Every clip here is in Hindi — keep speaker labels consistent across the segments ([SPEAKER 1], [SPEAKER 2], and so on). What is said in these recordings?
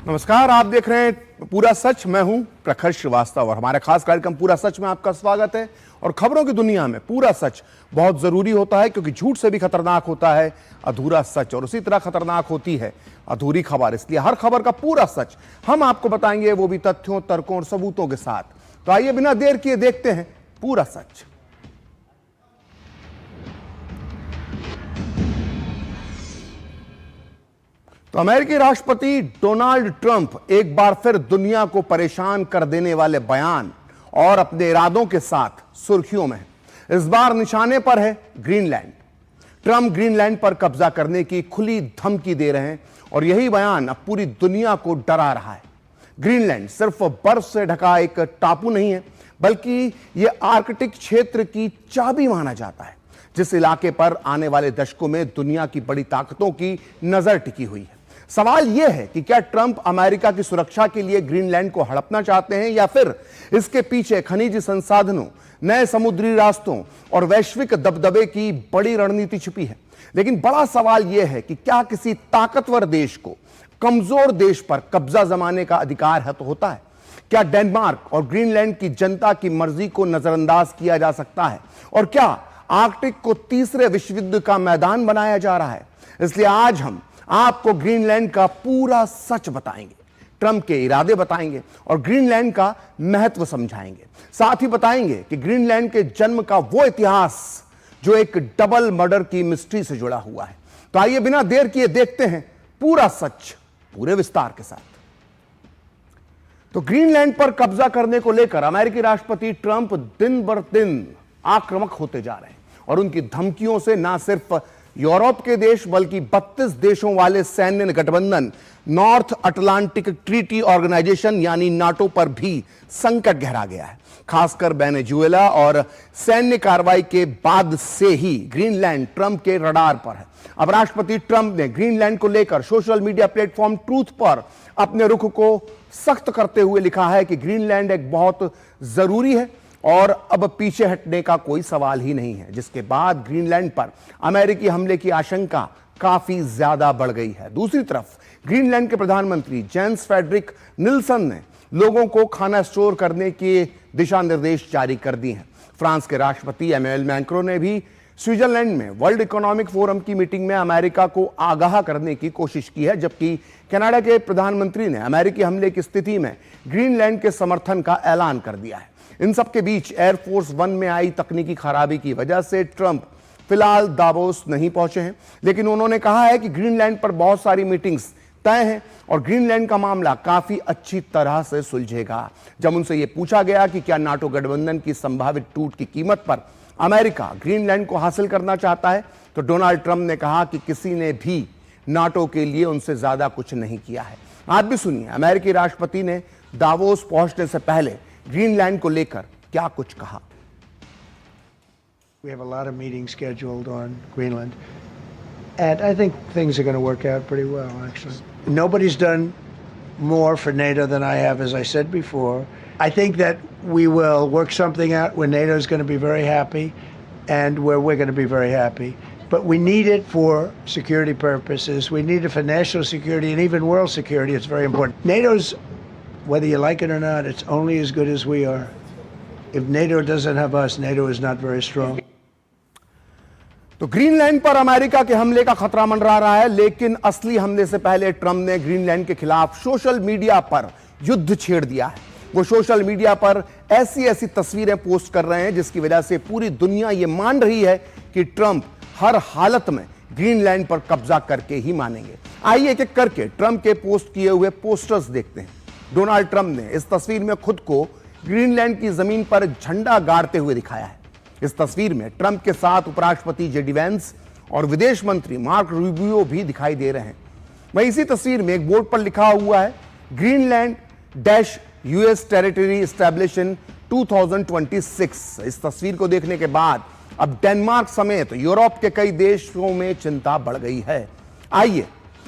[SPEAKER 1] नमस्कार, आप देख रहे हैं पूरा सच। मैं हूं प्रखर श्रीवास्तव और हमारे खास कार्यक्रम पूरा सच में आपका स्वागत है। और खबरों की दुनिया में पूरा सच बहुत जरूरी होता है, क्योंकि झूठ से भी खतरनाक होता है अधूरा सच, और उसी तरह खतरनाक होती है अधूरी खबर। इसलिए हर खबर का पूरा सच हम आपको बताएंगे, वो भी तथ्यों, तर्कों और सबूतों के साथ। तो आइए बिना देर किए देखते हैं पूरा सच। तो अमेरिकी राष्ट्रपति डोनाल्ड ट्रंप एक बार फिर दुनिया को परेशान कर देने वाले बयान और अपने इरादों के साथ सुर्खियों में है। इस बार निशाने पर है ग्रीनलैंड। ट्रंप ग्रीनलैंड पर कब्जा करने की खुली धमकी दे रहे हैं और यही बयान अब पूरी दुनिया को डरा रहा है। ग्रीनलैंड सिर्फ बर्फ से ढका एक टापू नहीं है, बल्कि यह आर्कटिक क्षेत्र की चाबी माना जाता है, जिस इलाके पर आने वाले दशकों में दुनिया की बड़ी ताकतों की नजर टिकी हुई है। सवाल यह है कि क्या ट्रंप अमेरिका की सुरक्षा के लिए ग्रीनलैंड को हड़पना चाहते हैं, या फिर इसके पीछे खनिज संसाधनों, नए समुद्री रास्तों और वैश्विक दबदबे की बड़ी रणनीति छिपी है। लेकिन बड़ा सवाल यह है कि क्या किसी ताकतवर देश को कमजोर देश पर कब्जा जमाने का अधिकार है तो होता है? क्या डेनमार्क और ग्रीनलैंड की जनता की मर्जी को नजरअंदाज किया जा सकता है? और क्या आर्कटिक को तीसरे विश्व युद्ध का मैदान बनाया जा रहा है? इसलिए आज हम आपको ग्रीनलैंड का पूरा सच बताएंगे, ट्रंप के इरादे बताएंगे और ग्रीनलैंड का महत्व समझाएंगे। साथ ही बताएंगे कि ग्रीनलैंड के जन्म का वो इतिहास जो एक डबल मर्डर की मिस्ट्री से जुड़ा हुआ है। तो आइए बिना देर किए देखते हैं पूरा सच पूरे विस्तार के साथ। तो ग्रीनलैंड पर कब्जा करने को लेकर अमेरिकी राष्ट्रपति ट्रंप दिन बर दिन आक्रामक होते जा रहे हैं और उनकी धमकियों से ना सिर्फ यूरोप के देश बल्कि 32 देशों वाले सैन्य गठबंधन नॉर्थ अटलांटिक ट्रीटी ऑर्गेनाइजेशन यानी नाटो पर भी संकट गहरा गया है। खासकर वेनेजुएला और सैन्य कार्रवाई के बाद से ही ग्रीनलैंड ट्रंप के रडार पर है। अब राष्ट्रपति ट्रंप ने ग्रीनलैंड को लेकर सोशल मीडिया प्लेटफॉर्म ट्रूथ पर अपने रुख को सख्त करते हुए लिखा है कि ग्रीनलैंड एक बहुत जरूरी है और अब पीछे हटने का कोई सवाल ही नहीं है, जिसके बाद ग्रीनलैंड पर अमेरिकी हमले की आशंका काफी ज्यादा बढ़ गई है। दूसरी तरफ ग्रीनलैंड के प्रधानमंत्री जेंस फ्रेडरिक निल्सन ने लोगों को खाना स्टोर करने के दिशा निर्देश जारी कर दिए हैं। फ्रांस के राष्ट्रपति एमेनुएल मैक्रों ने भी स्विट्जरलैंड में वर्ल्ड इकोनॉमिक फोरम की मीटिंग में अमेरिका को आगाह करने की कोशिश की है, जबकि कनाडा के प्रधानमंत्री ने अमेरिकी हमले की स्थिति में ग्रीनलैंड के समर्थन का ऐलान कर दिया है। इन सबके बीच एयरफोर्स वन में आई तकनीकी खराबी की वजह से ट्रंप फिलहाल दावोस नहीं पहुंचे हैं, लेकिन उन्होंने कहा है कि ग्रीनलैंड पर बहुत सारी मीटिंग्स तय हैं और ग्रीनलैंड का मामला काफी अच्छी तरह से सुलझेगा। जब उनसे यह पूछा गया कि क्या नाटो गठबंधन की संभावित टूट की कीमत पर अमेरिका ग्रीनलैंड को हासिल करना चाहता है, तो डोनाल्ड ट्रंप ने कहा कि किसी ने भी नाटो के लिए उनसे ज्यादा कुछ नहीं किया है। आप भी सुनिए अमेरिकी राष्ट्रपति ने दावोस पहुंचने से पहले ग्रीनलैंड को लेकर क्या कुछ कहा।
[SPEAKER 2] We have a lot of meetings scheduled on Greenland, and I think things are going to work out pretty well, actually. Nobody's done more for NATO than I have, as I said before. I think that we will work something out where NATO is going to be very happy and where we're going to be very happy. But we need it for security purposes. We need it for national security and even world security. It's very important. NATO's, whether you like it or not, it's only as good as we are. If NATO doesn't have us, NATO is not very strong.
[SPEAKER 1] तो ग्रीनलैंड पर अमेरिका के हमले का खतरा मंडरा रहा है, लेकिन असली हमले से पहले ट्रंप ने ग्रीनलैंड के खिलाफ सोशल मीडिया पर युद्ध छेड़ दिया है। वो सोशल मीडिया पर ऐसी ऐसी तस्वीरें पोस्ट कर रहे हैं जिसकी वजह से पूरी दुनिया ये मान रही है कि ट्रंप हर हालत में ग्रीनलैंड पर कब्जा करके ही मानेंगे। आइए एक एक करके ट्रंप के पोस्ट किए हुए पोस्टर्स देखते हैं। डोनाल्ड ट्रंप ने इस तस्वीर में खुद को ग्रीनलैंड की जमीन पर झंडा गाड़ते हुए दिखाया है। इस तस्वीर में ट्रंप के साथ उपराष्ट्रपति जेडी वेंस और विदेश मंत्री मार्क रूबियो भी दिखाई दे रहे हैं। वहीं इसी तस्वीर में एक बोर्ड पर लिखा हुआ है Greenland dash US territory establish in 2026। इस तस्वीर को देखने के बाद अब डेनमार्क समेत यूरोप के कई देशों में चिंता बढ़ गई है। आइए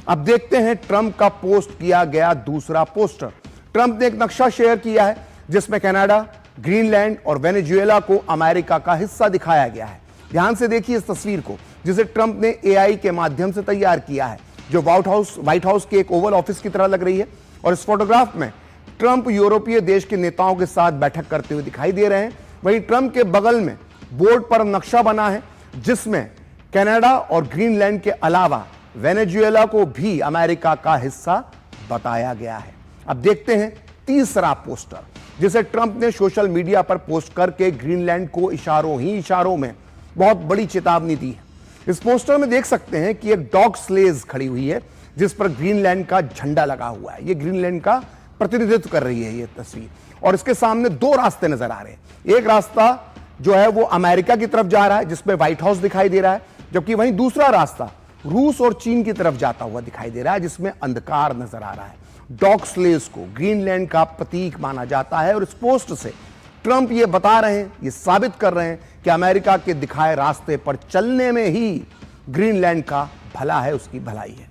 [SPEAKER 1] अब देखते हैं ट्रंप का पोस्ट किया गया दूसरा पोस्टर। ट्रंप ने एक नक्शा शेयर किया है जिसमें कनाडा, ग्रीनलैंड और वेनेजुएला को अमेरिका का हिस्सा दिखाया गया है। ध्यान से देखिए इस तस्वीर को, जिसे ट्रंप ने एआई के माध्यम से तैयार किया है, जो व्हाइट हाउस के एक ओवल ऑफिस की तरह लग रही है। और इस फोटोग्राफ में ट्रंप यूरोपीय देश के नेताओं के साथ बैठक करते हुए दिखाई दे रहे हैं। वहीं ट्रंप के बगल में बोर्ड पर नक्शा बना है जिसमें कनाडा और ग्रीनलैंड के अलावा वेनेजुएला को भी अमेरिका का हिस्सा बताया गया है। अब देखते हैं तीसरा पोस्टर जिसे ट्रंप ने सोशल मीडिया पर पोस्ट करके ग्रीनलैंड को इशारों ही इशारों में बहुत बड़ी चेतावनी दी है। इस पोस्टर में देख सकते हैं कि एक डॉग स्लेज खड़ी हुई है जिस पर ग्रीनलैंड का झंडा लगा हुआ है। ये ग्रीनलैंड का प्रतिनिधित्व कर रही है ये तस्वीर, और इसके सामने दो रास्ते नजर आ रहे हैं। एक रास्ता जो है वो अमेरिका की तरफ जा रहा है जिसमें व्हाइट हाउस दिखाई दे रहा है, जबकि वहीं दूसरा रास्ता रूस और चीन की तरफ जाता हुआ दिखाई दे रहा है जिसमें अंधकार नजर आ रहा है। डॉग स्लेज को ग्रीनलैंड का प्रतीक माना जाता है और इस पोस्ट से ट्रंप ये बता रहे हैं, ये साबित कर रहे हैं कि अमेरिका के दिखाए रास्ते पर चलने में ही ग्रीनलैंड का भला है, उसकी भलाई है।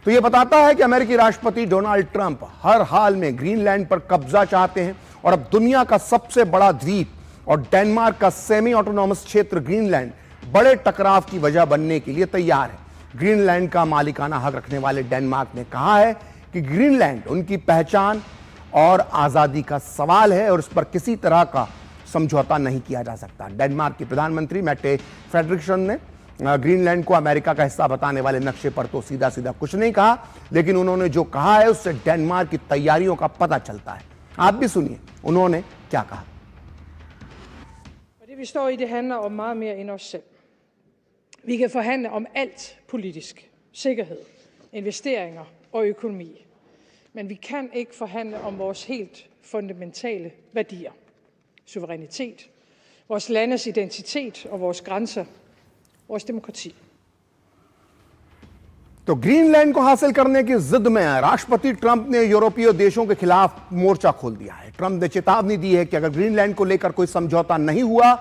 [SPEAKER 1] तो यह बताता है कि अमेरिकी राष्ट्रपति डोनाल्ड ट्रंप हर हाल में ग्रीनलैंड पर कब्जा चाहते हैं और अब दुनिया का सबसे बड़ा द्वीप और डेनमार्क का सेमी ऑटोनॉमस क्षेत्र ग्रीनलैंड बड़े टकराव की वजह बनने के लिए तैयार है। ग्रीनलैंड का मालिकाना हक रखने वाले डेनमार्क ने कहा है कि ग्रीनलैंड उनकी पहचान और आजादी का सवाल है और इस पर किसी तरह का समझौता नहीं किया जा सकता। डेनमार्क के प्रधानमंत्री मैटे फ्रेडरिक्सन ने ग्रीनलैंड को अमेरिका का हिस्सा बताने वाले नक्शे पर तो सीधा सीधा कुछ नहीं कहा, लेकिन उन्होंने जो कहा है उससे डेनमार्क की तैयारियों का पता चलता है। आप भी सुनिए उन्होंने क्या कहा।
[SPEAKER 3] Det vi står i, det handler om meget mere end os selv. Vi kan forhandle om alt politisk, sikkerhed, investeringer og økonomi. Men vi kan ikke forhandle om vores helt fundamentale værdier. Suverænitet, vores landes identitet og vores grænser, vores demokrati.
[SPEAKER 1] तो ग्रीनलैंड को हासिल करने की जिद में राष्ट्रपति ट्रंप ने यूरोपीय देशों के खिलाफ मोर्चा खोल दिया है। ट्रंप ने चेतावनी दी है कि अगर ग्रीनलैंड को लेकर कोई समझौता नहीं हुआ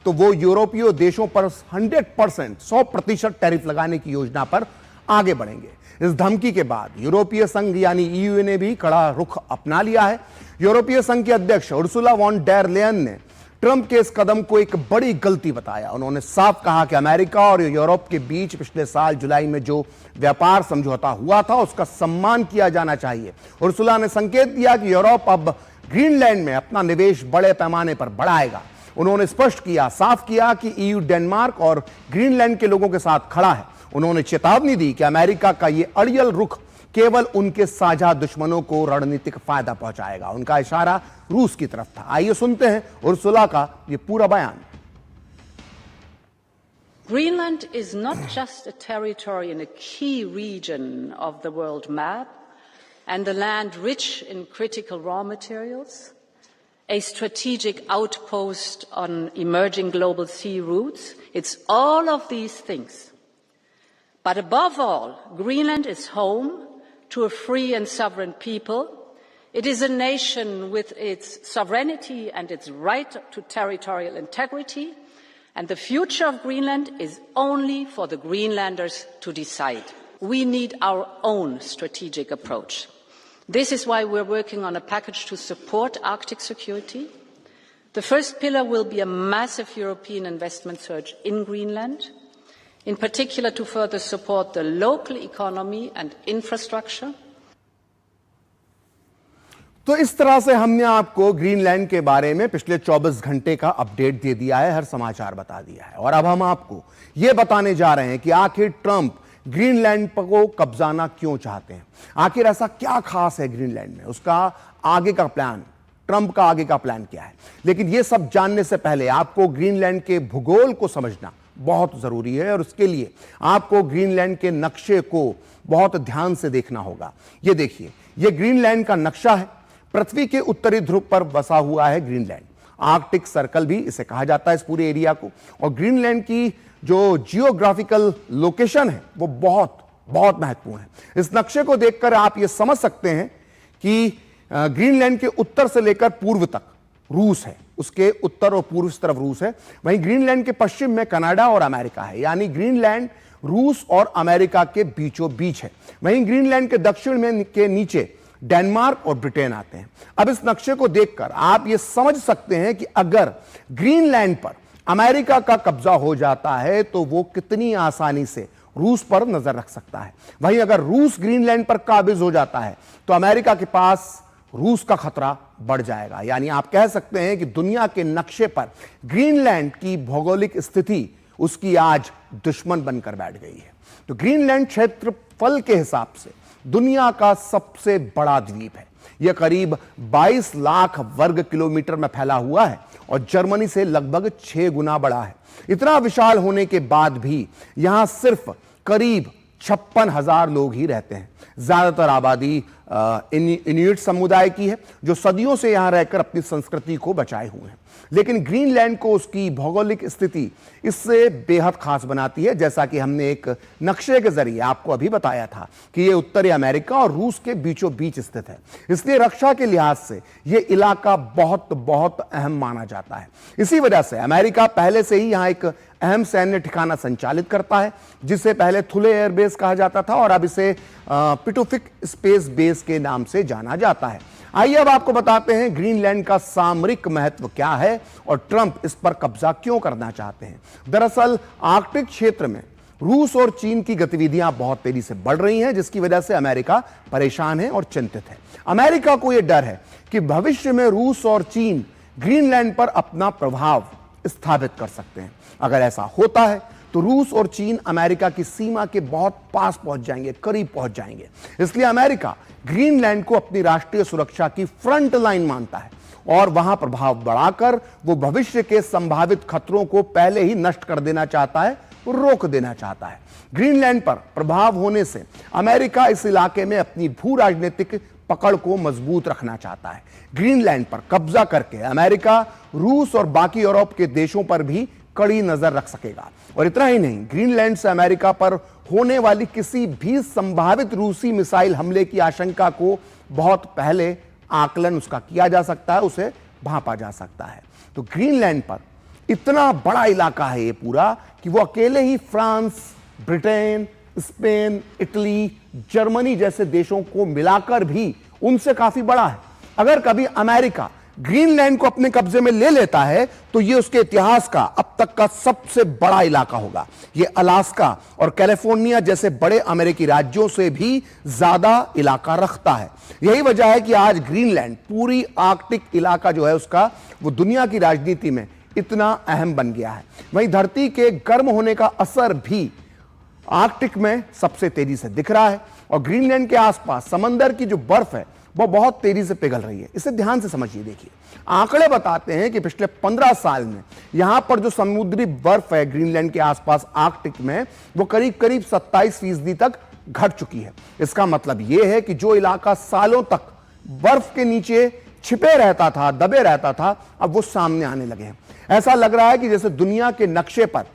[SPEAKER 1] तो वो यूरोपीय देशों पर 100% टैरिफ लगाने की योजना पर आगे बढ़ेंगे। इस धमकी के बाद यूरोपीय संघ यानी ईयू ने भी कड़ा रुख अपना लिया है। यूरोपीय संघ के अध्यक्ष उर्सुला वॉन डेर लेयन ने ट्रंप के इस कदम को एक बड़ी गलती बताया। उन्होंने साफ कहा कि अमेरिका और यूरोप के बीच पिछले साल जुलाई में जो व्यापार समझौता हुआ था उसका सम्मान किया जाना चाहिए। उर्सुला ने संकेत दिया कि यूरोप अब ग्रीनलैंड में अपना निवेश बड़े पैमाने पर बढ़ाएगा। उन्होंने स्पष्ट किया, साफ किया कि ईयू डेनमार्क और ग्रीनलैंड के लोगों के साथ खड़ा है। उन्होंने चेतावनी दी कि अमेरिका का यह अड़ियल रुख केवल उनके साझा दुश्मनों को रणनीतिक फायदा पहुंचाएगा। उनका इशारा रूस की तरफ था। आइए सुनते हैं उर्सुला का यह पूरा बयान।
[SPEAKER 4] Greenland is not just a territory in a key region of the world map and a land rich in critical raw materials, a strategic outpost on emerging global sea routes. It's all of these things. But above all, Greenland is home to a free and sovereign people. It is a nation with its sovereignty and its right to territorial integrity. And the future of Greenland is only for the Greenlanders to decide. We need our own strategic approach. This is why we're working on a package to support Arctic security. The first pillar will be a massive European investment surge in Greenland, in particular to further support the local economy and infrastructure.
[SPEAKER 1] तो इस तरह से हमने आपको ग्रीनलैंड के बारे में पिछले 24 घंटे का अपडेट दे दिया है, हर समाचार बता दिया है। और अब हम आपको यह बताने जा रहे हैं कि आखिर ट्रंप ग्रीनलैंड को कब्जाना क्यों चाहते हैं। आखिर ऐसा क्या खास है ग्रीनलैंड में, उसका आगे का प्लान, ट्रंप का आगे का प्लान क्या है। लेकिन यह सब जानने से पहले आपको ग्रीनलैंड के भूगोल को समझना बहुत जरूरी है और उसके लिए आपको ग्रीनलैंड के नक्शे को बहुत ध्यान से देखना होगा। यह देखिए, यह ग्रीनलैंड का नक्शा है। पृथ्वी के उत्तरी ध्रुव पर बसा हुआ है ग्रीनलैंड। आर्कटिक सर्कल भी इसे कहा जाता है इस पूरे एरिया को। और ग्रीनलैंड की जो जियोग्राफिकल लोकेशन है वो बहुत बहुत महत्वपूर्ण है। इस नक्शे को देखकर आप ये समझ सकते हैं कि ग्रीनलैंड के उत्तर से लेकर पूर्व तक रूस है, उसके उत्तर और पूर्व तरफ रूस है। वहीं ग्रीनलैंड के पश्चिम में कनाडा और अमेरिका है, यानी ग्रीनलैंड रूस और अमेरिका के बीचों बीच है। वहीं ग्रीनलैंड के दक्षिण में के नीचे डेनमार्क और ब्रिटेन आते हैं। अब इस नक्शे को देखकर आप यह समझ सकते हैं कि अगर ग्रीनलैंड पर अमेरिका का कब्जा हो जाता है तो वो कितनी आसानी से रूस पर नजर रख सकता है। वहीं अगर रूस ग्रीनलैंड पर काबिज हो जाता है तो अमेरिका के पास रूस का खतरा बढ़ जाएगा। यानी आप कह सकते हैं कि दुनिया के नक्शे पर ग्रीनलैंड की भौगोलिक स्थिति उसकी आज दुश्मन बनकर बैठ गई है। तो ग्रीनलैंड क्षेत्रफल के हिसाब से दुनिया का सबसे बड़ा द्वीप है। यह करीब 22 लाख वर्ग किलोमीटर में फैला हुआ है और जर्मनी से लगभग 6 गुना बड़ा है। इतना विशाल होने के बाद भी यहां सिर्फ करीब 56,000 लोग ही रहते हैं। ज्यादातर आबादी इन्यूट समुदाय की है जो सदियों से यहां रहकर अपनी संस्कृति को बचाए हुए हैं। लेकिन ग्रीनलैंड को उसकी भौगोलिक स्थिति इससे बेहद खास बनाती है। जैसा कि हमने एक नक्शे के जरिए आपको अभी बताया था कि यह उत्तरी अमेरिका और रूस के बीचों बीच स्थित है, इसलिए रक्षा के लिहाज से यह इलाका बहुत बहुत अहम माना जाता है। इसी वजह से अमेरिका पहले से ही यहां एक अहम सैन्य ठिकाना संचालित करता है, जिसे पहले थुले एयरबेस कहा जाता था और अब इसे पिटोफिक स्पेस बेस के नाम से जाना जाता है। आइए अब आपको बताते हैं ग्रीनलैंड का सामरिक महत्व क्या है और ट्रंप इस पर कब्जा क्यों करना चाहते हैं। दरअसल आर्कटिक क्षेत्र में रूस और चीन की गतिविधियां बहुत तेजी से बढ़ रही हैं, जिसकी वजह से अमेरिका परेशान है और चिंतित है। अमेरिका को यह डर है कि भविष्य में रूस और चीन ग्रीनलैंड पर अपना प्रभाव स्थापित कर सकते हैं। अगर ऐसा होता है तो रूस और चीन अमेरिका की सीमा के बहुत पास पहुंच जाएंगे, करीब पहुंच जाएंगे। इसलिए अमेरिका ग्रीनलैंड को अपनी राष्ट्रीय सुरक्षा की फ्रंट लाइन मानता है और वहां प्रभाव बढ़ाकर वो भविष्य के संभावित खतरों को पहले ही नष्ट कर देना चाहता है, रोक देना चाहता है। ग्रीनलैंड पर प्रभाव होने से अमेरिका इस इलाके में अपनी भू राजनीतिक पकड़ को मजबूत रखना चाहता है। ग्रीनलैंड पर कब्जा करके अमेरिका रूस और बाकी यूरोप के देशों पर भी कड़ी नजर रख सकेगा। और इतना ही नहीं, ग्रीनलैंड से अमेरिका पर होने वाली किसी भी संभावित रूसी मिसाइल हमले की आशंका को बहुत पहले आकलन उसका किया जा सकता है, उसे भांपा जा सकता है। तो ग्रीनलैंड पर इतना बड़ा इलाका है ये पूरा कि वो अकेले ही France, Britain, Spain, Italy, Germany जैसे देशों को मिलाकर भी उनसे काफी बड़ा है। अगर कभी अमेरिका ग्रीनलैंड को अपने कब्जे में ले लेता है तो यह उसके इतिहास का अब तक का सबसे बड़ा इलाका होगा। यह अलास्का और कैलिफोर्निया जैसे बड़े अमेरिकी राज्यों से भी ज्यादा इलाका रखता है। यही वजह है कि आज ग्रीनलैंड पूरी आर्कटिक इलाका जो है उसका वो दुनिया की राजनीति में इतना अहम बन गया है। वहीं धरती के गर्म होने का असर भी आर्कटिक में सबसे तेजी से दिख रहा है और ग्रीनलैंड के आसपास समंदर की जो बर्फ है वो बहुत तेजी से पिघल रही है। इसे ध्यान से समझिए। देखिए, आंकड़े बताते हैं कि पिछले 15 साल में यहां पर जो समुद्री बर्फ है ग्रीनलैंड के आसपास आर्कटिक में वो करीब करीब 27% तक घट चुकी है। इसका मतलब यह है कि जो इलाका सालों तक बर्फ के नीचे छिपे रहता था, दबे रहता था, अब वो सामने आने लगे हैं। ऐसा लग रहा है कि जैसे दुनिया के नक्शे पर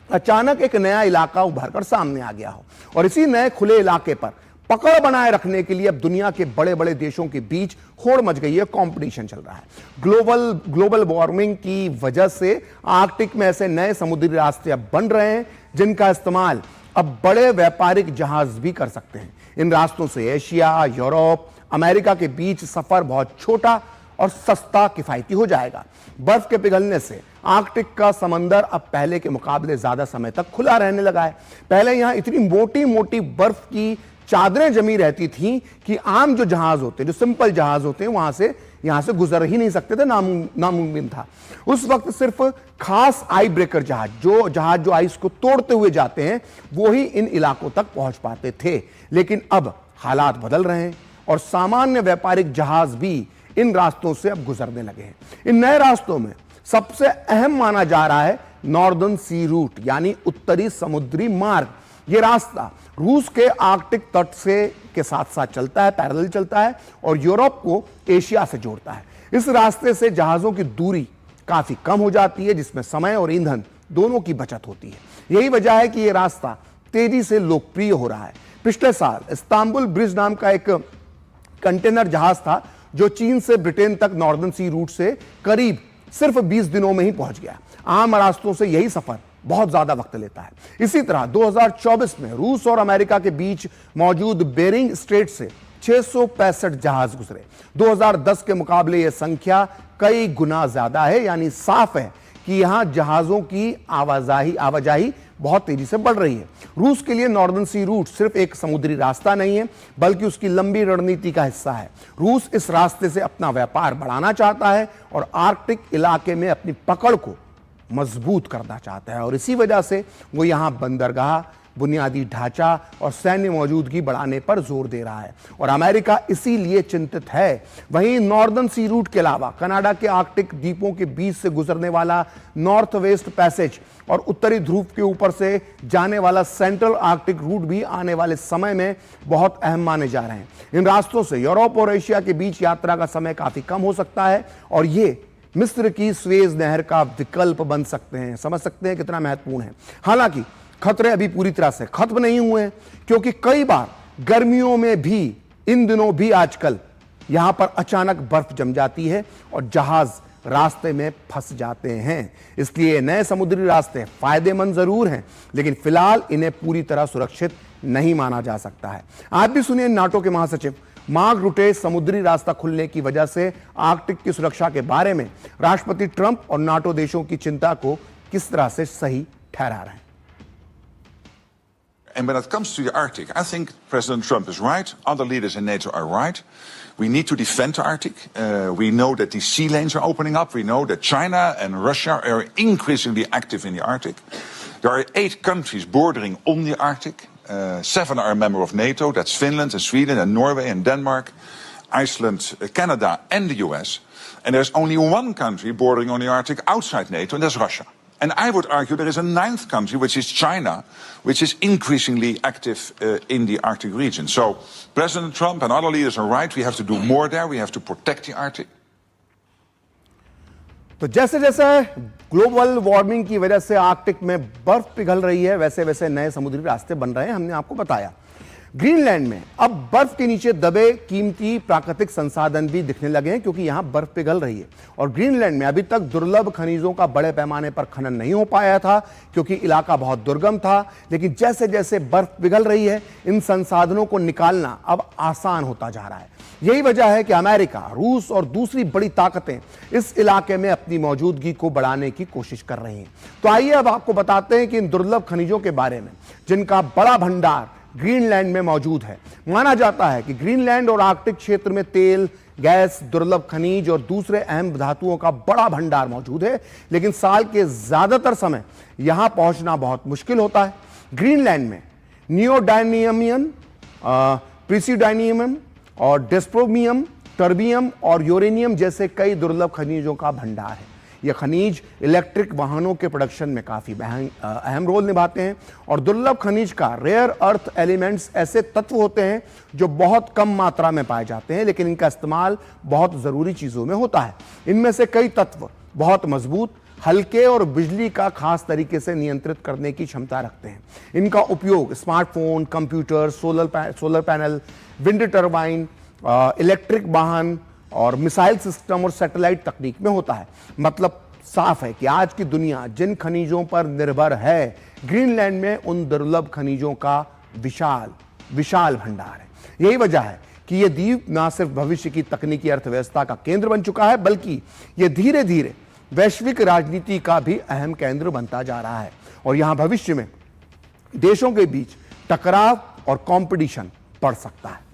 [SPEAKER 1] अचानक एक नया इलाका उभर कर सामने आ गया हो और इसी नए खुले इलाके पर पकड़ बनाए रखने के लिए अब दुनिया के बड़े बड़े देशों के बीच होड़ मच गई है, कंपटीशन चल रहा है। ग्लोबल वार्मिंग की वजह से आर्कटिक में ऐसे नए समुद्री रास्ते अब बन रहे हैं जिनका इस्तेमाल अब बड़े व्यापारिक जहाज भी कर सकते हैं। इन रास्तों से एशिया, यूरोप, अमेरिका के बीच सफर बहुत छोटा और सस्ता किफायती हो जाएगा। बर्फ के पिघलने से आर्कटिक का समंदर अब पहले के मुकाबले ज्यादा समय तक खुला रहने लगा है। पहले यहां इतनी मोटी मोटी बर्फ की चादरें जमी रहती थी कि आम जो जहाज होते हैं, जो सिंपल जहाज होते हैं, यहां से गुजर ही नहीं सकते थे, नामुमकिन था। उस वक्त सिर्फ खास आई ब्रेकर जहाज जो आइस को तोड़ते हुए जाते हैं वो ही इन इलाकों तक पहुंच पाते थे। लेकिन अब हालात बदल रहे हैं और सामान्य व्यापारिक जहाज भी इन रास्तों से अब गुजरने लगे हैं। इन नए रास्तों में सबसे अहम माना जा रहा है नॉर्दर्न सी रूट, यानी उत्तरी समुद्री मार्ग। यह रास्ता रूस के आर्कटिक तट से के साथ साथ चलता है, पैरेलल चलता है और यूरोप को एशिया से जोड़ता है। इस रास्ते से जहाजों की दूरी काफी कम हो जाती है, जिसमें समय और ईंधन दोनों की बचत होती है। यही वजह है कि यह रास्ता तेजी से लोकप्रिय हो रहा है। पिछले साल इस्तांबुल ब्रिज नाम का एक कंटेनर जहाज था जो चीन से ब्रिटेन तक नॉर्दर्न सी रूट से करीब सिर्फ 20 दिनों में ही पहुंच गया। आम रास्तों से यही सफर बहुत ज्यादा वक्त लेता है। इसी तरह 2024 में रूस और अमेरिका के बीच मौजूद बेरिंग स्ट्रेट से 665 जहाज गुजरे। 2010 के मुकाबले यह संख्या कई गुना ज्यादा है। यानी साफ है कि यहां जहाजों की आवाजाही बहुत तेजी से बढ़ रही है। रूस के लिए नॉर्दर्न सी रूट सिर्फ एक समुद्री रास्ता नहीं है, बल्कि उसकी लंबी रणनीति का हिस्सा है। रूस इस रास्ते से अपना व्यापार बढ़ाना चाहता है और आर्कटिक इलाके में अपनी पकड़ को मजबूत करना चाहता है, और इसी वजह से वो यहां बंदरगाह, बुनियादी ढांचा और सैन्य मौजूदगी बढ़ाने पर जोर दे रहा है, और अमेरिका इसीलिए चिंतित है। वहीं नॉर्दर्न सी रूट के अलावा कनाडा के आर्कटिक द्वीपों के बीच से गुजरने वाला नॉर्थ वेस्ट पैसेज और उत्तरी ध्रुव के ऊपर से जाने वाला सेंट्रल आर्कटिक रूट भी आने वाले समय में बहुत अहम माने जा रहे हैं। इन रास्तों से यूरोप और एशिया के बीच यात्रा का समय काफी कम हो सकता है, और ये मिस्र की स्वेज नहर का विकल्प बन सकते हैं। समझ सकते हैं कितना महत्वपूर्ण है। हालांकि खतरे अभी पूरी तरह से खत्म नहीं हुए हैं, क्योंकि कई बार गर्मियों में भी, इन दिनों भी आजकल यहां पर अचानक बर्फ जम जाती है और जहाज रास्ते में फंस जाते हैं। इसलिए नए समुद्री रास्ते फायदेमंद जरूर हैं, लेकिन फिलहाल इन्हें पूरी तरह सुरक्षित नहीं माना जा सकता है। आप भी सुनिए नाटो के महासचिव मार्क रुटे समुद्री रास्ता खुलने की वजह से आर्कटिक की सुरक्षा के बारे में राष्ट्रपति ट्रंप और नाटो देशों की चिंता को किस तरह से सही ठहरा रहे हैं।
[SPEAKER 5] And when it comes to the Arctic, I think President Trump is right. Other leaders in NATO are right. We need to defend the Arctic. We know that the sea lanes are opening up. We know that China and Russia are increasingly active in the Arctic. There are 8 countries bordering on the Arctic. 7 are a member of NATO. That's Finland and Sweden and Norway and Denmark, Iceland, Canada and the US. And there's only one country bordering on the Arctic outside NATO, and that's Russia. And I would argue there is a 9th country, which is China, which is increasingly active in the Arctic region. So President Trump and other leaders are right. We have to do more there. We have to protect the Arctic.
[SPEAKER 1] तो जैसे जैसे ग्लोबल वार्मिंग की वजह से आर्कटिक में बर्फ पिघल रही है, वैसे वैसे नए समुद्री रास्ते बन रहे हैं। हमने आपको बताया ग्रीनलैंड में अब बर्फ के नीचे दबे कीमती प्राकृतिक संसाधन भी दिखने लगे हैं, क्योंकि यहां बर्फ पिघल रही है। और ग्रीनलैंड में अभी तक दुर्लभ खनिजों का बड़े पैमाने पर खनन नहीं हो पाया था, क्योंकि इलाका बहुत दुर्गम था। लेकिन जैसे जैसे बर्फ पिघल रही है, इन संसाधनों को निकालना अब आसान होता जा रहा है। यही वजह है कि अमेरिका, रूस और दूसरी बड़ी ताकतें इस इलाके में अपनी मौजूदगी को बढ़ाने की कोशिश कर रही हैं। तो आइए अब आपको बताते हैं कि इन दुर्लभ खनिजों के बारे में, जिनका बड़ा भंडार ग्रीनलैंड में मौजूद है। माना जाता है कि ग्रीनलैंड और आर्कटिक क्षेत्र में तेल, गैस, दुर्लभ खनिज और दूसरे अहम धातुओं का बड़ा भंडार मौजूद है, लेकिन साल के ज्यादातर समय यहां पहुंचना बहुत मुश्किल होता है। ग्रीनलैंड में नियोडायनियम, प्रिसिडायनियम और डेस्प्रोमियम, टर्बियम और यूरेनियम जैसे कई दुर्लभ खनिजों का भंडार है। ये खनिज इलेक्ट्रिक वाहनों के प्रोडक्शन में काफी अहम रोल निभाते हैं, और दुर्लभ खनिज का रेयर अर्थ एलिमेंट्स ऐसे तत्व होते हैं जो बहुत कम मात्रा में पाए जाते हैं, लेकिन इनका इस्तेमाल बहुत जरूरी चीजों में होता है। इनमें से कई तत्व बहुत मजबूत, हल्के और बिजली का खास तरीके से नियंत्रित करने की क्षमता रखते हैं। इनका उपयोग smartphone, computer, solar panel, wind turbine, electric वाहन और मिसाइल सिस्टम और सैटेलाइट तकनीक में होता है। मतलब साफ है कि आज की दुनिया जिन खनिजों पर निर्भर है, ग्रीनलैंड में उन दुर्लभ खनिजों का विशाल भंडार है। यही वजह है कि यह द्वीप न सिर्फ भविष्य की तकनीकी अर्थव्यवस्था का केंद्र बन चुका है, बल्कि यह धीरे धीरे वैश्विक राजनीति का भी अहम केंद्र बनता जा रहा है। और यहां भविष्य में देशों के बीच टकराव और कंपटीशन बढ़ सकता है।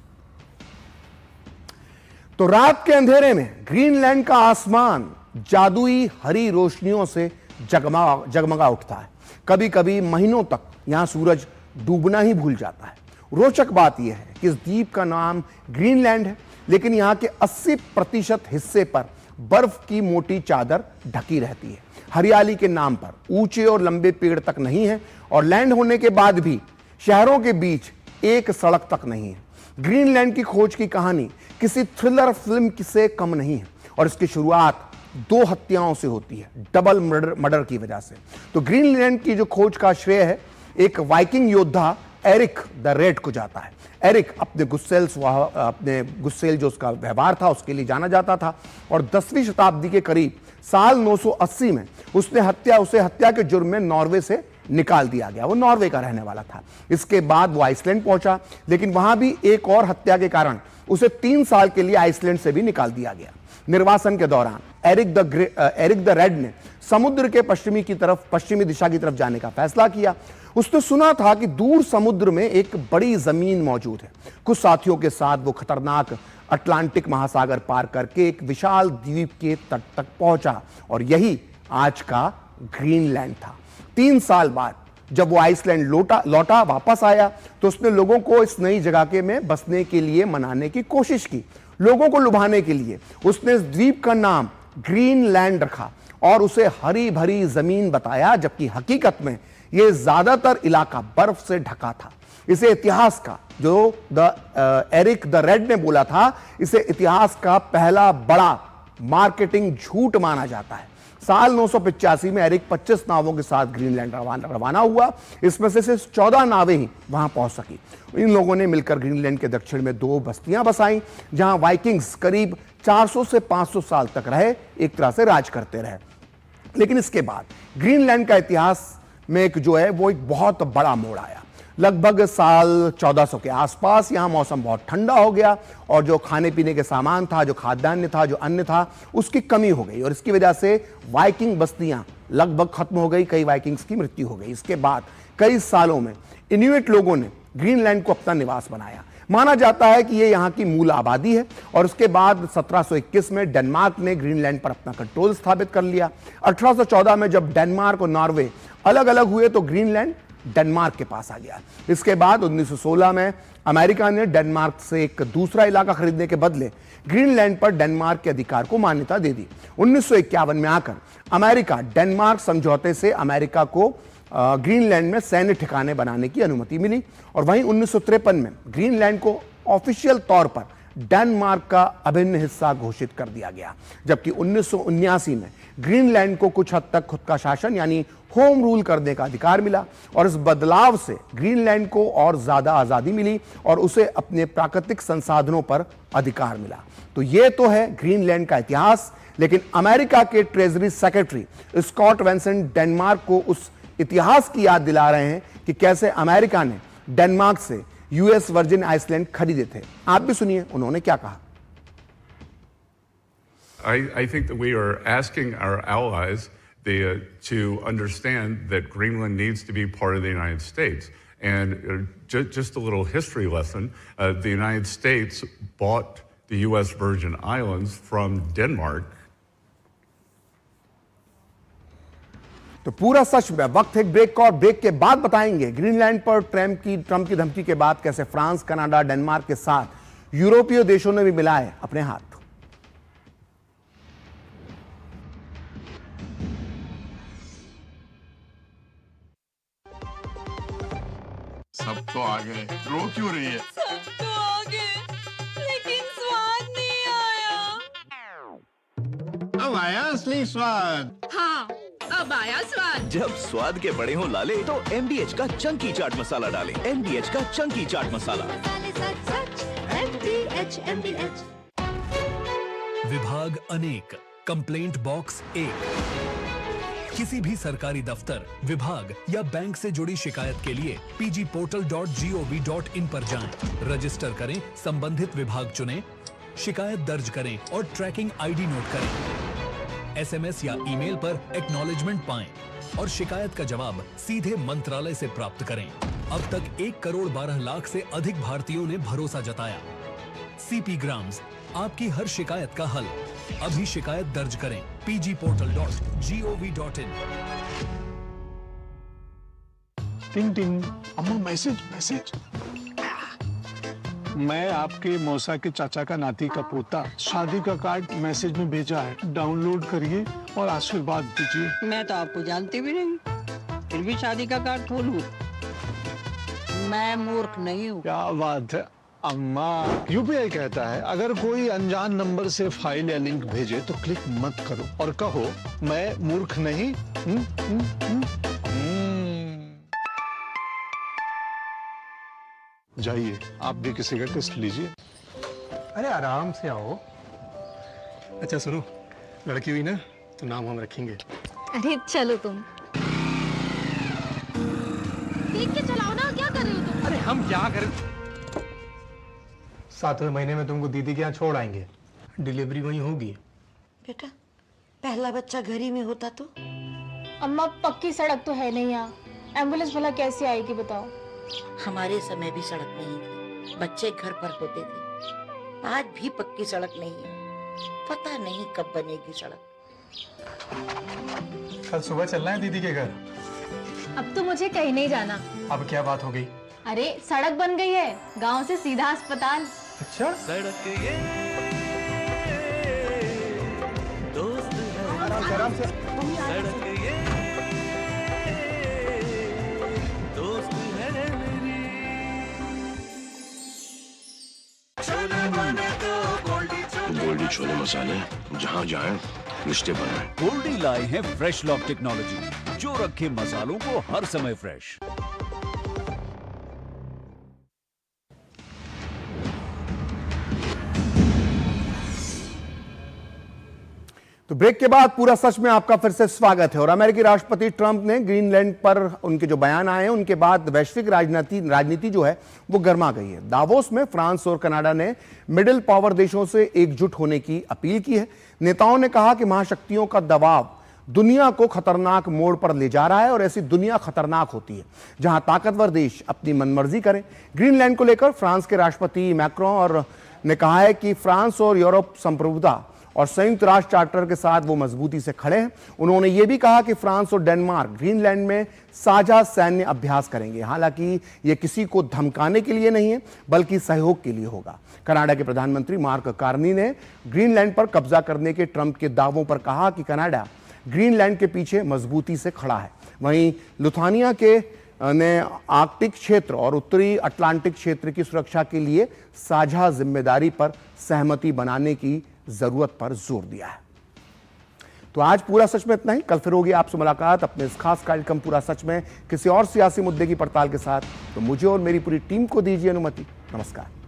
[SPEAKER 1] तो रात के अंधेरे में ग्रीनलैंड का आसमान जादुई हरी रोशनियों से जगमगा उठता है। कभी कभी महीनों तक यहां सूरज डूबना ही भूल जाता है। रोचक बात यह है कि इस द्वीप का नाम ग्रीनलैंड है, लेकिन यहां के 80% हिस्से पर बर्फ की मोटी चादर ढकी रहती है। हरियाली के नाम पर ऊंचे और लंबे पेड़ तक नहीं है, और लैंड होने के बाद भी शहरों के बीच एक सड़क तक नहीं है। ग्रीनलैंड की खोज की कहानी किसी थ्रिलर फिल्म से कम नहीं है, और इसकी शुरुआत 2 हत्याओं से होती है, डबल मर्डर की वजह से। तो ग्रीनलैंड की जो खोज का श्रेय है एक वाइकिंग योद्धा एरिक द रेड को जाता है। एरिक अपने गुस्सेल जो उसका व्यवहार था उसके लिए जाना जाता था, और 10वीं शताब्दी के करीब साल 980 में उसे हत्या के जुर्म में नॉर्वे से निकाल दिया गया। वो नॉर्वे का रहने वाला था। इसके बाद वो आइसलैंड पहुंचा, लेकिन वहां भी एक और हत्या के कारण उसे 3 साल के लिए आइसलैंड से भी निकाल दिया गया। निर्वासन के दौरान एरिक द रेड ने समुद्र के पश्चिमी दिशा की तरफ जाने का फैसला किया। उसने सुना था कि दूर समुद्र में एक बड़ी जमीन मौजूद है। कुछ साथियों के साथ वो खतरनाक अटलांटिक महासागर पार करके एक विशाल द्वीप के तट तक पहुंचा और यही आज का ग्रीनलैंड था। 3 साल बाद जब वो आइसलैंड लौटा वापस आया तो उसने लोगों को इस नई जगह के में बसने के लिए मनाने की कोशिश की। लोगों को लुभाने के लिए उसने इस द्वीप का नाम ग्रीनलैंड रखा और उसे हरी भरी जमीन बताया, जबकि हकीकत में यह ज्यादातर इलाका बर्फ से ढका था। इसे इतिहास का, जो एरिक द रेड ने बोला था, इसे इतिहास का पहला बड़ा मार्केटिंग झूठ माना जाता है। साल 985 में एरिक 25 नावों के साथ ग्रीनलैंड रवाना हुआ। इसमें से सिर्फ 14 नावें ही वहां पहुंच सकी। इन लोगों ने मिलकर ग्रीनलैंड के दक्षिण में 2 बस्तियां बसाई, जहां वाइकिंग्स करीब 400 से 500 साल तक रहे, एक तरह से राज करते रहे। लेकिन इसके बाद ग्रीनलैंड का इतिहास में एक बहुत बड़ा मोड़ आया। लगभग साल 1400 के आसपास यहां मौसम बहुत ठंडा हो गया और जो खाने पीने के सामान था, जो खाद्यान्न था, जो अन्न था, उसकी कमी हो गई और इसकी वजह से वाइकिंग बस्तियां लगभग खत्म हो गई। कई वाइकिंग्स की मृत्यु हो गई। इसके बाद कई सालों में इन्यूट लोगों ने ग्रीनलैंड को अपना निवास बनाया। माना जाता है कि यह यहां की मूल आबादी है और उसके बाद 1721 में डेनमार्क ने ग्रीनलैंड पर अपना कंट्रोल स्थापित कर लिया। 1814 में जब डेनमार्क और नॉर्वे अलग अलग हुए तो ग्रीनलैंड डेनमार्क के पास आ गया। इसके बाद 1916 में अमेरिका ने डेनमार्क से एक दूसरा इलाका खरीदने के बदले ग्रीनलैंड पर डेनमार्क के अधिकार को मान्यता दे दी। 1951 में आकर अमेरिका डेनमार्क समझौते से अमेरिका को ग्रीनलैंड में सैन्य ठिकाने बनाने की अनुमति मिली और वहीं 1953 में ग्रीनलैंड को ऑफिशियल तौर पर डेनमार्क का अभिन्न हिस्सा घोषित कर दिया गया, जबकि 1979 में ग्रीनलैंड को कुछ हद तक खुद का शासन यानी होम रूल करने का अधिकार मिला और इस बदलाव से ग्रीनलैंड को और ज्यादा आजादी मिली और उसे अपने प्राकृतिक संसाधनों पर अधिकार मिला। तो यह तो है ग्रीनलैंड का इतिहास, लेकिन अमेरिका के treasury secretary Scott Bessent Denmark को उस इतिहास की याद दिला रहे हैं कि कैसे अमेरिका ने डेनमार्क से यूएस वर्जिन आइसलैंड खरीदे थे। आप भी सुनिए उन्होंने क्या कहा।
[SPEAKER 6] I think that we are asking our allies to understand that Greenland needs to be part of the United States. And just a little history lesson, the United States bought the U.S. Virgin Islands from Denmark.
[SPEAKER 1] तो पूरा सच में वक्त है ब्रेक का और ब्रेक के बाद बताएंगे ग्रीनलैंड पर ट्रंप की धमकी के बाद कैसे फ्रांस, कनाडा, डेनमार्क के साथ यूरोपीय देशों ने भी मिलाए अपने हाथ।
[SPEAKER 7] सब तो आ गए, रो क्यों रही है?
[SPEAKER 8] सब तो आ गए, लेकिन स्वाद नहीं आया।
[SPEAKER 7] अब आया असली स्वाद।
[SPEAKER 8] हाँ, अब आया स्वाद।
[SPEAKER 9] जब स्वाद के बड़े हों लाले तो MDH का चंकी चाट मसाला डालें। MDH का चंकी चाट मसाला।
[SPEAKER 8] MDH।
[SPEAKER 10] विभाग अनेक, कंप्लेंट बॉक्स 1। किसी भी सरकारी दफ्तर, विभाग या बैंक से जुड़ी शिकायत के लिए pgportal.gov.in पर जाएं, रजिस्टर करें, संबंधित विभाग चुनें, शिकायत दर्ज करें और ट्रैकिंग ID नोट करें। SMS या ईमेल पर एक्नॉलेजमेंट पाएं और शिकायत का जवाब सीधे मंत्रालय से प्राप्त करें। अब तक 1 करोड़ 12 लाख से अधिक भारतीयों ने भरोसा जताया। CP ग्राम्स, आपकी हर शिकायत का हल। अभी शिकायत दर्ज करें pgportal.gov.in।
[SPEAKER 11] टिंग टिंग, अम्मा मैसेज। मैं आपके मौसा के चाचा का नाती का पोता, शादी का कार्ड मैसेज में भेजा है, डाउनलोड करिए और आशीर्वाद दीजिए।
[SPEAKER 12] मैं तो आपको जानती भी नहीं, फिर भी शादी का कार्ड खोलूं? मैं मूर्ख नहीं हूँ।
[SPEAKER 11] क्या बात है अम्मा। UPI कहता है अगर कोई अनजान नंबर से फाइल या लिंक भेजे तो क्लिक मत करो और कहो मैं मूर्ख नहीं। जाइए आप भी किसी का टेस्ट लीजिए।
[SPEAKER 13] अरे आराम से आओ। अच्छा सुनो, लड़की हुई ना तो नाम हम रखेंगे।
[SPEAKER 14] अरे चलो तुम देख के चलाओ ना, क्या कर रहे हो तुम?
[SPEAKER 13] अरे हम क्या करें, 7वें महीने में तुमको दीदी के यहाँ छोड़ आएंगे, डिलीवरी वहीं होगी,
[SPEAKER 15] बेटा पहला बच्चा घर ही में होता तो?
[SPEAKER 14] अम्मा पक्की सड़क तो है नहीं यहाँ, एम्बुलेंस भला कैसे आएगी बताओ?
[SPEAKER 15] हमारे समय भी सड़क नहीं थी, बच्चे घर पर होते थे। आज भी पक्की सड़क नहीं है, पता नहीं कब बनेगी सड़क।
[SPEAKER 13] कल सुबह चलना है दीदी के घर।
[SPEAKER 14] अब तो मुझे कहीं नहीं जाना।
[SPEAKER 13] अब क्या बात हो गई?
[SPEAKER 14] अरे सड़क बन गई है, गांव से सीधा अस्पताल।
[SPEAKER 13] अच्छा
[SPEAKER 9] सड़क ये दोस्त है,
[SPEAKER 13] आराम से।
[SPEAKER 9] सड़क ये दोस्त है मेरी।
[SPEAKER 16] गोल्डी छोले मसाले, जहाँ जाए रिश्ते बनाए।
[SPEAKER 17] गोल्डी लाए हैं फ्रेश लॉक टेक्नोलॉजी, जो रखे मसालों को हर समय फ्रेश।
[SPEAKER 1] तो ब्रेक के बाद पूरा सच में आपका फिर से स्वागत है। और अमेरिकी राष्ट्रपति ट्रंप ने ग्रीनलैंड पर उनके जो बयान आए हैं उनके बाद वैश्विक राजनीति जो है वो गर्मा गई है। दावोस में फ्रांस और कनाडा ने मिडिल पावर देशों से एकजुट होने की अपील की है। नेताओं ने कहा कि महाशक्तियों का दबाव दुनिया को खतरनाक मोड़ पर ले जा रहा है और ऐसी दुनिया खतरनाक होती है जहां ताकतवर देश अपनी मनमर्जी करें। ग्रीनलैंड को लेकर फ्रांस के राष्ट्रपति मैक्रों और ने कहा है कि फ्रांस और यूरोप संप्रभुता और संयुक्त राष्ट्र चार्टर के साथ वो मजबूती से खड़े हैं। उन्होंने ये भी कहा कि फ्रांस और डेनमार्क ग्रीनलैंड में साझा सैन्य अभ्यास करेंगे। हालांकि ये किसी को धमकाने के लिए नहीं है बल्कि सहयोग के लिए होगा। कनाडा के प्रधानमंत्री मार्क कार्नी ने ग्रीनलैंड पर कब्जा करने के ट्रंप के दावों पर कहा कि कनाडा ग्रीनलैंड के पीछे मजबूती से खड़ा है। वहीं लुथानिया के ने आर्कटिक क्षेत्र और उत्तरी अटलांटिक क्षेत्र की सुरक्षा के लिए साझा जिम्मेदारी पर सहमति बनाने की जरूरत पर जोर दिया है। तो आज पूरा सच में इतना ही। कल फिर होगी आपसे मुलाकात अपने इस खास कार्यक्रम पूरा सच में किसी और सियासी मुद्दे की पड़ताल के साथ। तो मुझे और मेरी पूरी टीम को दीजिए अनुमति। नमस्कार।